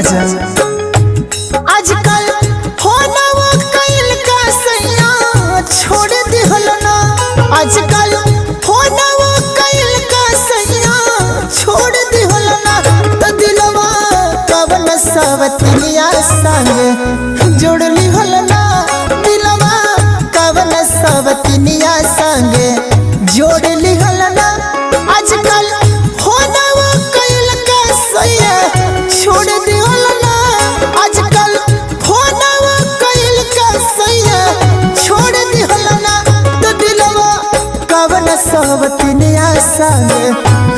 राजा। आजकल फोनवा कइल का सैया छोड़ दिहल ना। आजकल फोनवा कइल का सैया छोड़ दिहल ना। तो दिलवा कवन सवतिया संग जोड़ लिहल ना। दिलवा कवन सवतिया संग जोड़ लिहल ना। आजकल फोनवा कइल का सैया छोड़ दिहल ना। आजकल फोनवा कइल का सैया छोड़ दिहल ना। तो दिलवा कवन सवतिया संग